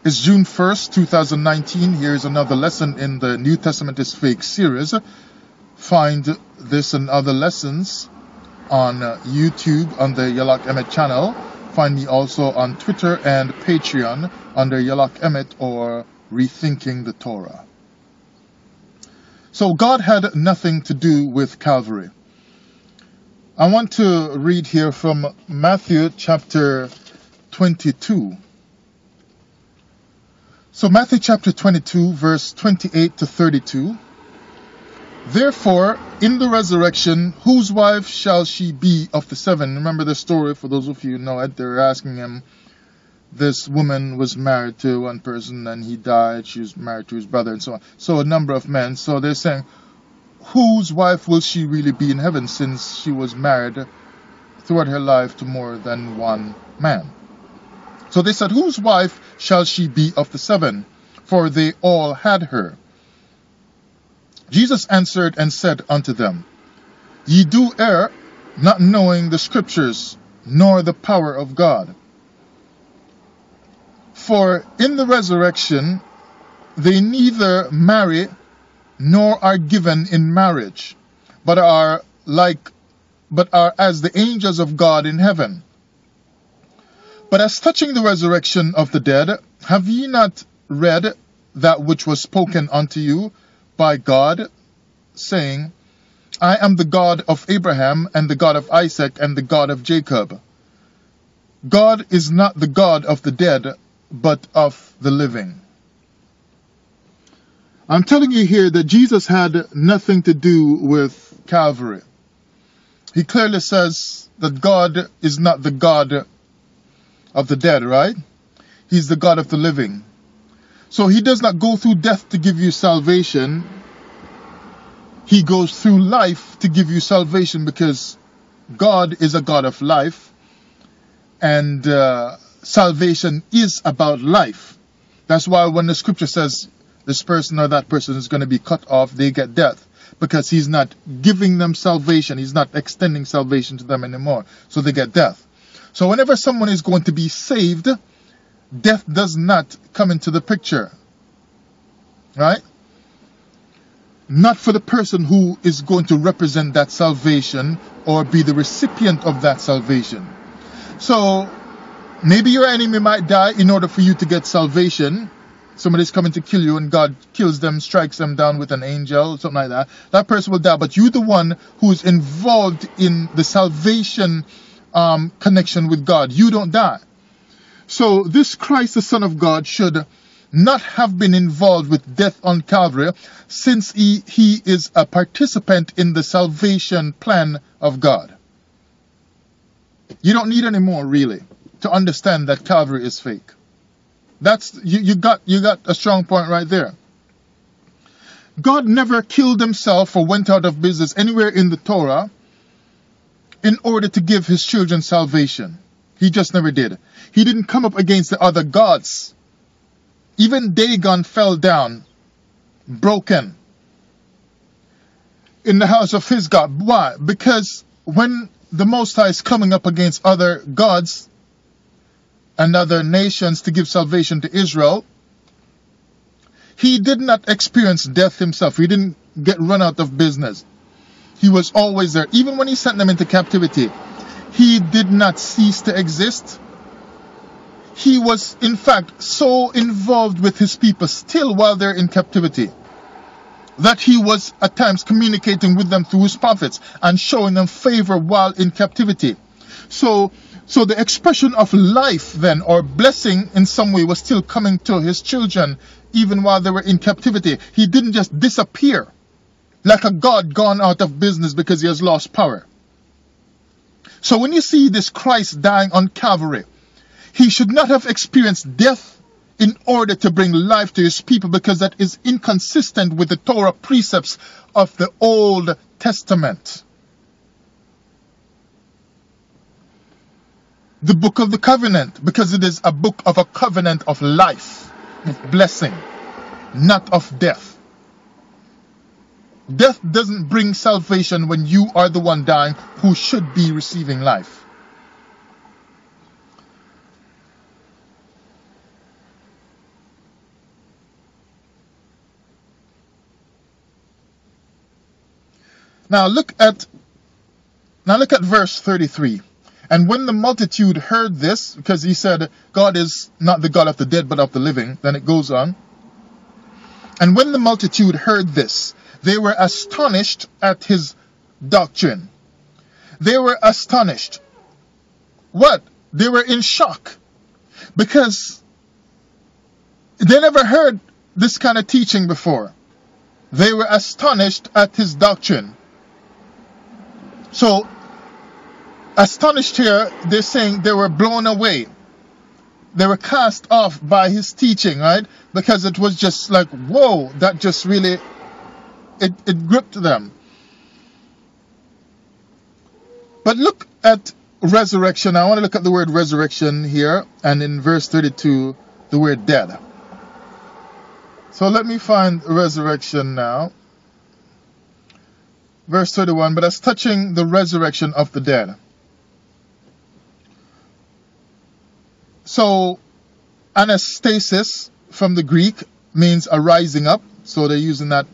It's June 1st, 2019. Here's another lesson in the New Testament is Fake series. Find this and other lessons on YouTube on the Yalak Emet channel. Find me also on Twitter and Patreon under Yalak Emet or Rethinking the Torah. So God had nothing to do with Calvary. I want to read here from Matthew chapter 22. So Matthew chapter 22, verse 28 to 32. Therefore, in the resurrection, whose wife shall she be of the seven? Remember the story, for those of you who know it. They're asking him, this woman was married to one person and he died. She was married to his brother and so on. So a number of men. So they're saying, whose wife will she really be in heaven, since she was married throughout her life to more than one man? So they said, whose wife shall she be of the seven? For they all had her. Jesus answered and said unto them, Ye do err, not knowing the scriptures, nor the power of God. For in the resurrection they neither marry nor are given in marriage, but are as the angels of God in heaven. But as touching the resurrection of the dead, have ye not read that which was spoken unto you by God, saying, I am the God of Abraham, and the God of Isaac, and the God of Jacob? God is not the God of the dead, but of the living. I'm telling you here that Jesus had nothing to do with Calvary. He clearly says that God is not the God of the dead, right? He's the God of the living. So he does not go through death to give you salvation. He goes through life to give you salvation, because God is a God of life, and salvation is about life. That's why when the scripture says this person or that person is going to be cut off, they get death, because he's not giving them salvation. He's not extending salvation to them anymore, so they get death. So whenever someone is going to be saved, death does not come into the picture, right? Not for the person who is going to represent that salvation or be the recipient of that salvation. So maybe your enemy might die in order for you to get salvation. Somebody's coming to kill you and God kills them, strikes them down with an angel, something like that. That person will die, but you're the one who's involved in the salvation connection with God. You don't die. So this Christ, the Son of God, should not have been involved with death on Calvary, since he is a participant in the salvation plan of God. You don't need any more, really, to understand that Calvary is fake. That's you got a strong point right there. God never killed himself or went out of business anywhere in the Torah in order to give his children salvation. He just never did. He didn't come up against the other gods. Even Dagon fell down, broken, in the house of his God. Why? Because when the Most High is coming up against other gods and other nations to give salvation to Israel, he did not experience death himself. He didn't get run out of business. He was always there. Even when he sent them into captivity, he did not cease to exist. He was, in fact, so involved with his people still while they're in captivity that he was at times communicating with them through his prophets and showing them favor while in captivity. So the expression of life then, or blessing in some way, was still coming to his children even while they were in captivity. He didn't just disappear like a god gone out of business because he has lost power. So when you see this Christ dying on Calvary, he should not have experienced death in order to bring life to his people, because that is inconsistent with the Torah precepts of the Old Testament. The book of the covenant, because it is a book of a covenant of life, of blessing, not of death. Death doesn't bring salvation when you are the one dying who should be receiving life. Now look at verse 33. And when the multitude heard this, because he said God is not the God of the dead but of the living, then it goes on. And when the multitude heard this, they were astonished at his doctrine. They were astonished. What? They were in shock, because they never heard this kind of teaching before. They were astonished at his doctrine. So, astonished here, they're saying they were blown away. They were cast off by his teaching, right? Because it was just like, whoa, that just really, it gripped them. But look at resurrection. I want to look at the word resurrection here, and in verse 32, the word dead. So let me find resurrection now. Verse 31, but as touching the resurrection of the dead. So, anastasis from the Greek means a rising up. So they're using that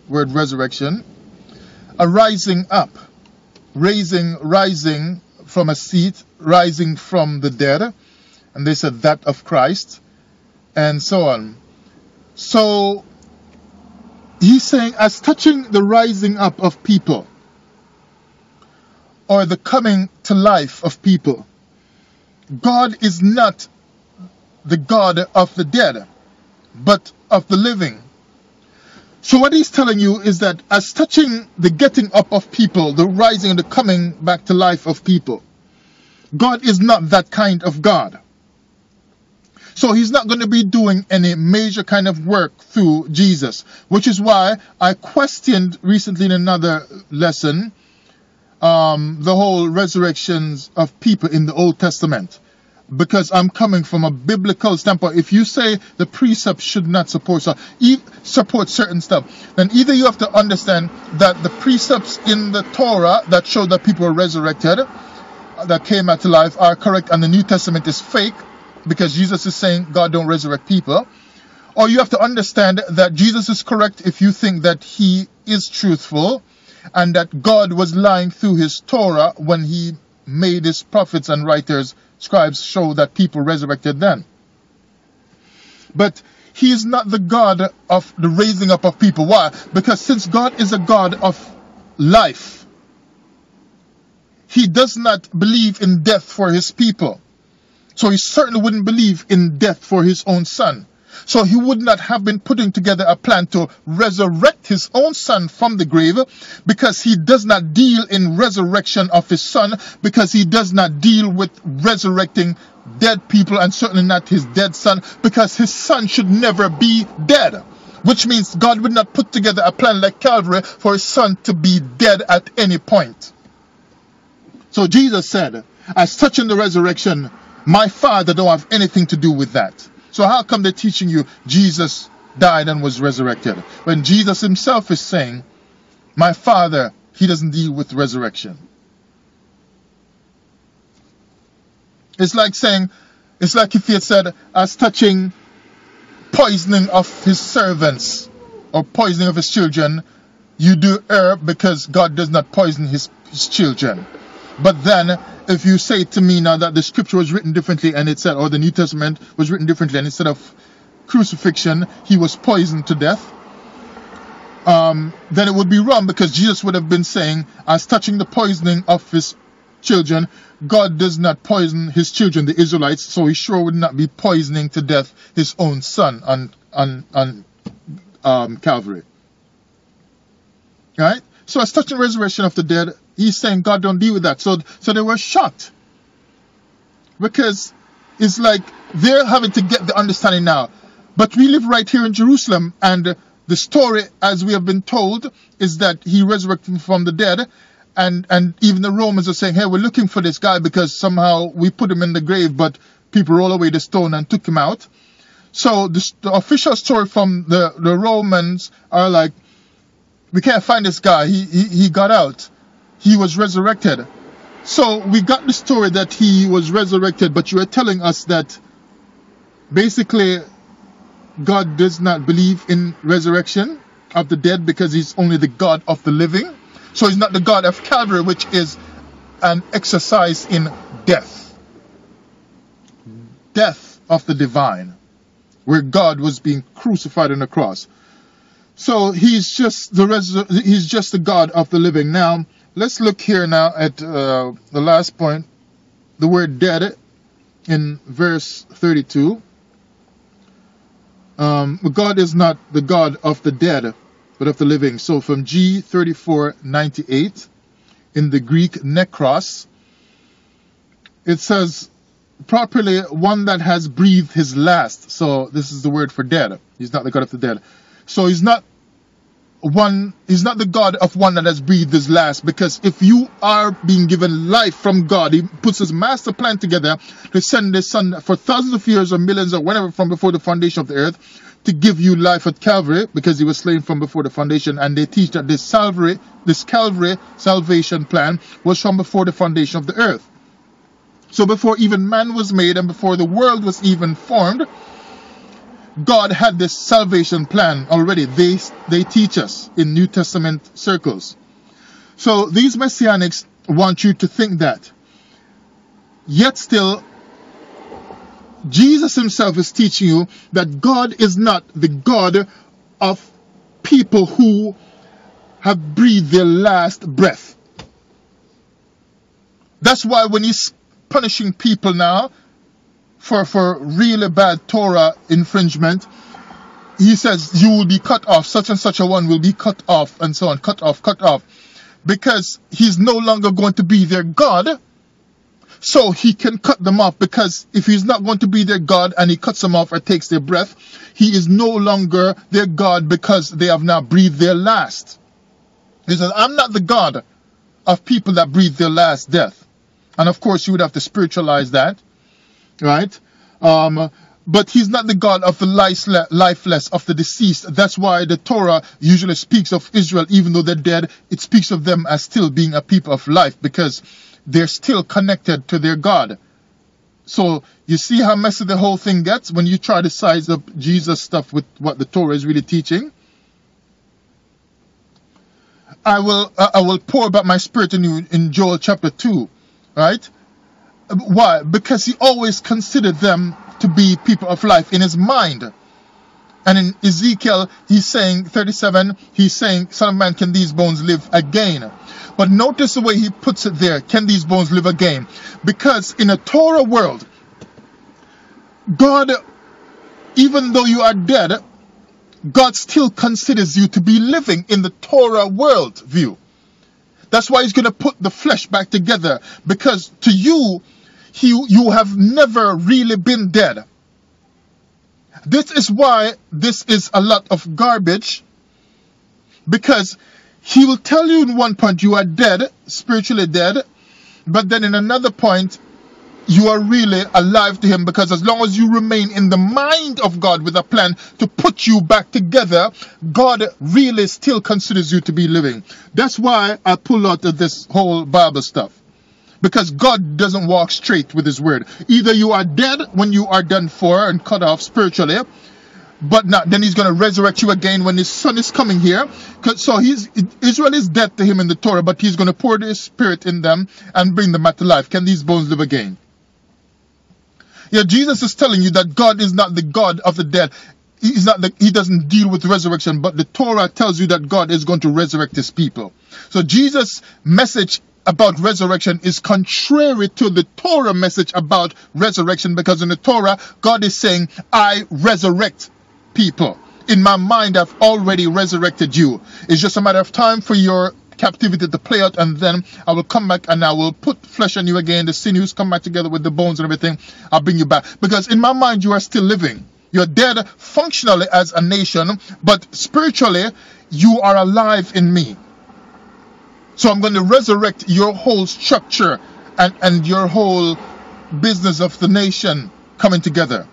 word resurrection. A rising up. Rising from a seat, rising from the dead. And they said that of Christ. And so on. So, he's saying, as touching the rising up of people, or the coming to life of people, God is not the God of the dead, but of the living. So what he's telling you is that as touching the getting up of people, the rising and the coming back to life of people, God is not that kind of God. So he's not going to be doing any major kind of work through Jesus, which is why I questioned recently in another lesson the whole resurrections of people in the Old Testament. Because I'm coming from a biblical standpoint. If you say the precepts should not support certain stuff, then either you have to understand that the precepts in the Torah that show that people are resurrected, that came back to life, are correct, and the New Testament is fake, because Jesus is saying God don't resurrect people. Or you have to understand that Jesus is correct if you think that he is truthful, and that God was lying through his Torah when he made his prophets and writers, scribes, show that people resurrected then. But he is not the God of the raising up of people. Why? Because since God is a God of life, he does not believe in death for his people. So he certainly wouldn't believe in death for his own son. So he would not have been putting together a plan to resurrect his own son from the grave, because he does not deal in resurrection of his son, because he does not deal with resurrecting dead people, and certainly not his dead son, because his son should never be dead. Which means God would not put together a plan like Calvary for his son to be dead at any point. So Jesus said, as touching the resurrection, my Father don't have anything to do with that. So how come they're teaching you Jesus died and was resurrected, when Jesus himself is saying, my Father, he doesn't deal with resurrection? It's like if he had said, as touching poisoning of his servants or poisoning of his children, you do err, because God does not poison his children. But then, if you say to me now that the scripture was written differently, and it said, or the New Testament was written differently, and instead of crucifixion, he was poisoned to death, then it would be wrong, because Jesus would have been saying, as touching the poisoning of his children, God does not poison his children, the Israelites, so he sure would not be poisoning to death his own son on Calvary. Right? So as touching resurrection of the dead, he's saying God don't deal with that. So they were shocked, because it's like they're having to get the understanding now. But we live right here in Jerusalem, and the story, as we have been told, is that he resurrected from the dead, and even the Romans are saying, hey, we're looking for this guy because somehow we put him in the grave, but people rolled away the stone and took him out. So the official story from the Romans are like, we can't find this guy. He got out. He was resurrected. So we got the story that he was resurrected, but you are telling us that basically God does not believe in resurrection of the dead, because he's only the God of the living. So he's not the God of Calvary, which is an exercise in death. Death of the divine, where God was being crucified on the cross. So he's just the God of the living. Now, let's look here now at the last point, the word dead in verse 32. God is not the God of the dead, but of the living. So from G3498 in the Greek nekros, it says properly one that has breathed his last. So this is the word for dead. He's not the God of the dead. So he's not the God of one that has breathed his last, because if you are being given life from God, he puts his master plan together to send his son for thousands of years or millions or whatever from before the foundation of the earth to give you life at Calvary, because he was slain from before the foundation. And they teach that this Calvary salvation plan was from before the foundation of the earth. So before even man was made and before the world was even formed, God had this salvation plan already. They teach us in New Testament circles. So these messianics want you to think that. Yet still, Jesus himself is teaching you that God is not the God of people who have breathed their last breath. That's why when he's punishing people now for really bad Torah infringement, he says you will be cut off, such and such a one will be cut off, and so on, cut off, because he's no longer going to be their God. So he can cut them off, because if he's not going to be their God and he cuts them off or takes their breath, he is no longer their God, because they have now breathed their last. He says, I'm not the God of people that breathe their last death. And of course you would have to spiritualize that, right? But he's not the God of the lifeless, of the deceased. That's why the Torah usually speaks of Israel, even though they're dead, it speaks of them as still being a people of life, because they're still connected to their God. So you see how messy the whole thing gets when you try to size up Jesus stuff with what the Torah is really teaching. I will pour about my spirit in you in Joel chapter 2, right? Why? Because he always considered them to be people of life in his mind. And in Ezekiel, he's saying, 37, he's saying, Son of man, can these bones live again? But notice the way he puts it there, can these bones live again? Because in a Torah world, God, even though you are dead, God still considers you to be living in the Torah world view. That's why he's going to put the flesh back together, because to you, you have never really been dead. This is why this is a lot of garbage, because he will tell you in one point you are dead, spiritually dead, but then in another point you are really alive to him, because as long as you remain in the mind of God with a plan to put you back together, God really still considers you to be living. That's why I pull out of this whole Bible stuff, because God doesn't walk straight with his word. Either you are dead when you are done for and cut off spiritually, but not, then he's going to resurrect you again when his son is coming here. So Israel is dead to him in the Torah, but he's going to pour his spirit in them and bring them back to life. Can these bones live again? Yeah, Jesus is telling you that God is not the God of the dead. He doesn't deal with resurrection, but the Torah tells you that God is going to resurrect his people. So Jesus' message about resurrection is contrary to the Torah message about resurrection, because in the Torah, God is saying, I resurrect people. In my mind, I've already resurrected you. It's just a matter of time for your captivity to play out, and then I will come back and I will put flesh on you again. The sinews come back together with the bones and everything. I'll bring you back. Because in my mind, you are still living. You're dead functionally as a nation, but spiritually, you are alive in me. So I'm going to resurrect your whole structure and your whole business of the nation coming together.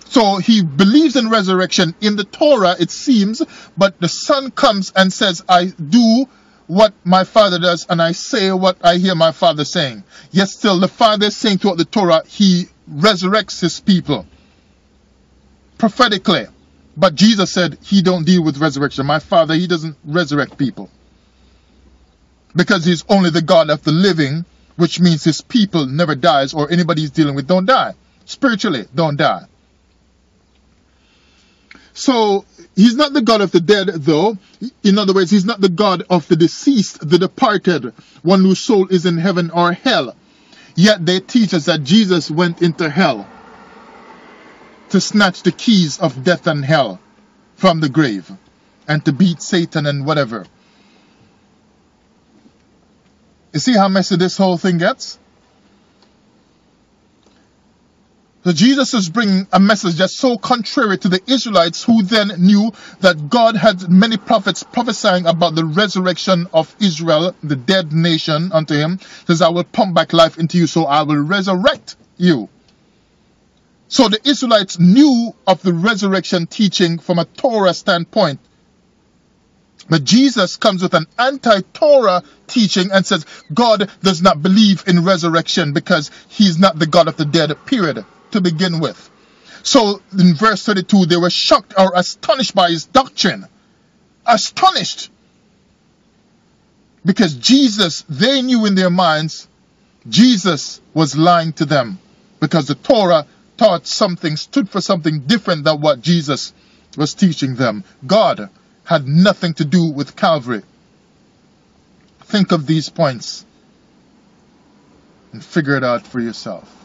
So he believes in resurrection in the Torah, it seems, but the Son comes and says, I do what my Father does, and I say what I hear my Father saying. Yet still, the Father is saying throughout the Torah, he resurrects his people prophetically. But Jesus said he don't deal with resurrection. My Father, he doesn't resurrect people. because he's only the God of the living, which means his people never dies, or anybody he's dealing with don't die. Spiritually, don't die. So, he's not the God of the dead, though. In other words, he's not the God of the deceased, the departed, one whose soul is in heaven or hell. Yet they teach us that Jesus went into hell to snatch the keys of death and hell from the grave and to beat Satan and whatever. You see how messy this whole thing gets? So Jesus is bringing a message that's so contrary to the Israelites, who then knew that God had many prophets prophesying about the resurrection of Israel, the dead nation, unto him. He says, I will pump back life into you, so I will resurrect you. So the Israelites knew of the resurrection teaching from a Torah standpoint. But Jesus comes with an anti-Torah teaching and says God does not believe in resurrection because he's not the God of the dead, period, to begin with. So in verse 32, they were shocked or astonished by his doctrine. Astonished. Because Jesus, they knew in their minds, Jesus was lying to them. Because the Torah taught something, stood for something different than what Jesus was teaching them. God had nothing to do with Calvary. Think of these points and figure it out for yourself.